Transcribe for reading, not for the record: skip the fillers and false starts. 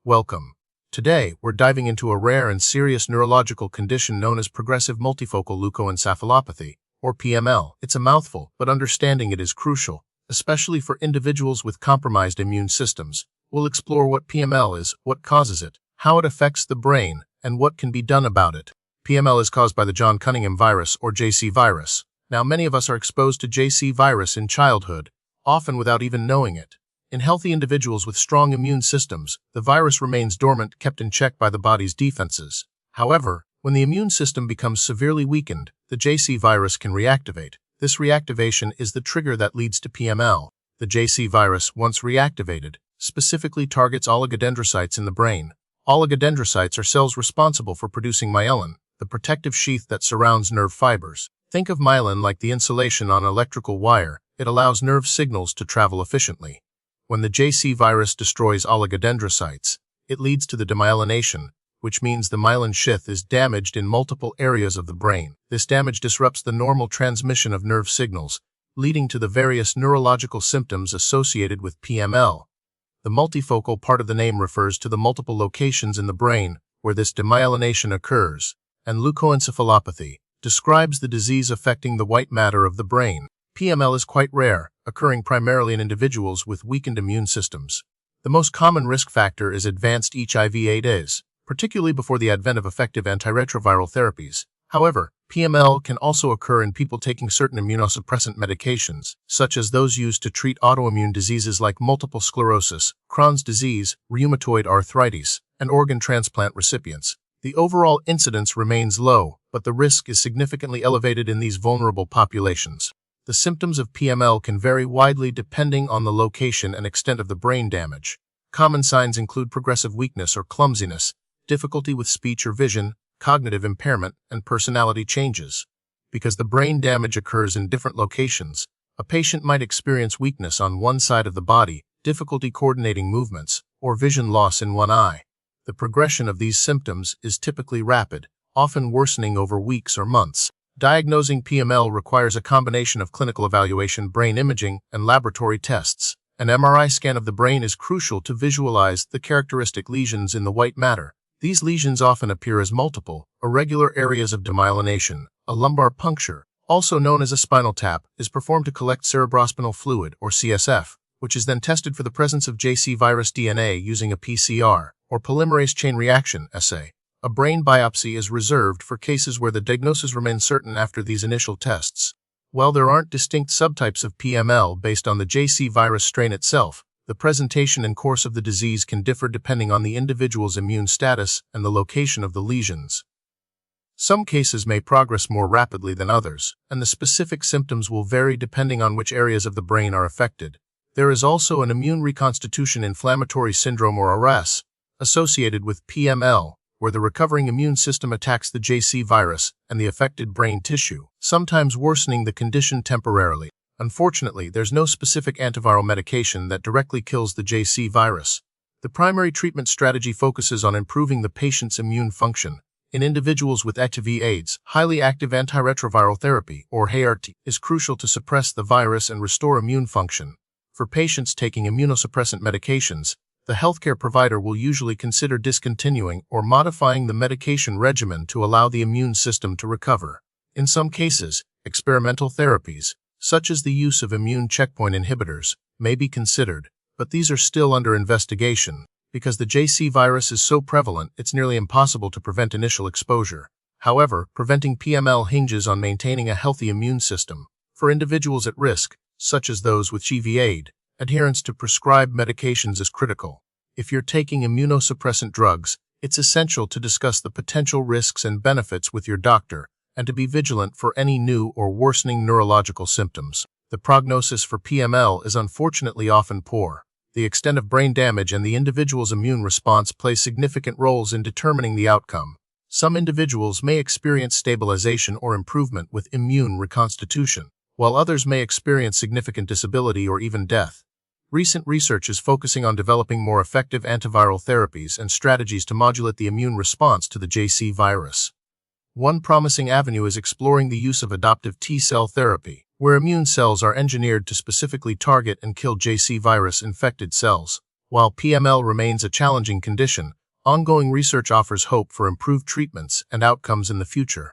Welcome. Today, we're diving into a rare and serious neurological condition known as progressive multifocal leukoencephalopathy, or PML. It's a mouthful, but understanding it is crucial, especially for individuals with compromised immune systems. We'll explore what PML is, what causes it, how it affects the brain, and what can be done about it. PML is caused by the John Cunningham virus, or JC virus. Now, many of us are exposed to JC virus in childhood, often without even knowing it. In healthy individuals with strong immune systems, the virus remains dormant, kept in check by the body's defenses. However, when the immune system becomes severely weakened, the JC virus can reactivate. This reactivation is the trigger that leads to PML. The JC virus, once reactivated, specifically targets oligodendrocytes in the brain. Oligodendrocytes are cells responsible for producing myelin, the protective sheath that surrounds nerve fibers. Think of myelin like the insulation on an electrical wire. It allows nerve signals to travel efficiently. When the JC virus destroys oligodendrocytes, it leads to the demyelination, which means the myelin sheath is damaged in multiple areas of the brain. This damage disrupts the normal transmission of nerve signals, leading to the various neurological symptoms associated with PML. The multifocal part of the name refers to the multiple locations in the brain where this demyelination occurs, and leukoencephalopathy describes the disease affecting the white matter of the brain. PML is quite rare, occurring primarily in individuals with weakened immune systems. The most common risk factor is advanced HIV/AIDS, particularly before the advent of effective antiretroviral therapies. However, PML can also occur in people taking certain immunosuppressant medications, such as those used to treat autoimmune diseases like multiple sclerosis, Crohn's disease, rheumatoid arthritis, and organ transplant recipients. The overall incidence remains low, but the risk is significantly elevated in these vulnerable populations. The symptoms of PML can vary widely depending on the location and extent of the brain damage. Common signs include progressive weakness or clumsiness, difficulty with speech or vision, cognitive impairment, and personality changes. Because the brain damage occurs in different locations, a patient might experience weakness on one side of the body, difficulty coordinating movements, or vision loss in one eye. The progression of these symptoms is typically rapid, often worsening over weeks or months. Diagnosing PML requires a combination of clinical evaluation, brain imaging, and laboratory tests. An MRI scan of the brain is crucial to visualize the characteristic lesions in the white matter. These lesions often appear as multiple, irregular areas of demyelination. A lumbar puncture, also known as a spinal tap, is performed to collect cerebrospinal fluid, or CSF, which is then tested for the presence of JC virus DNA using a PCR, or polymerase chain reaction assay. A brain biopsy is reserved for cases where the diagnosis remains certain after these initial tests. While there aren't distinct subtypes of PML based on the JC virus strain itself, the presentation and course of the disease can differ depending on the individual's immune status and the location of the lesions. Some cases may progress more rapidly than others, and the specific symptoms will vary depending on which areas of the brain are affected. There is also an immune reconstitution inflammatory syndrome, or IRAS, associated with PML, where the recovering immune system attacks the JC virus and the affected brain tissue, sometimes worsening the condition temporarily. Unfortunately, there's no specific antiviral medication that directly kills the JC virus. The primary treatment strategy focuses on improving the patient's immune function. In individuals with HIV/AIDS, highly active antiretroviral therapy, or ART, is crucial to suppress the virus and restore immune function. For patients taking immunosuppressant medications, the healthcare provider will usually consider discontinuing or modifying the medication regimen to allow the immune system to recover. In some cases, experimental therapies, such as the use of immune checkpoint inhibitors, may be considered, but these are still under investigation. Because the JC virus is so prevalent, it's nearly impossible to prevent initial exposure. However, preventing PML hinges on maintaining a healthy immune system. For individuals at risk, such as those with HIV/AIDS, adherence to prescribed medications is critical. If you're taking immunosuppressant drugs, it's essential to discuss the potential risks and benefits with your doctor and to be vigilant for any new or worsening neurological symptoms. The prognosis for PML is unfortunately often poor. The extent of brain damage and the individual's immune response play significant roles in determining the outcome. Some individuals may experience stabilization or improvement with immune reconstitution, while others may experience significant disability or even death. Recent research is focusing on developing more effective antiviral therapies and strategies to modulate the immune response to the JC virus. One promising avenue is exploring the use of adoptive T-cell therapy, where immune cells are engineered to specifically target and kill JC virus-infected cells. While PML remains a challenging condition, ongoing research offers hope for improved treatments and outcomes in the future.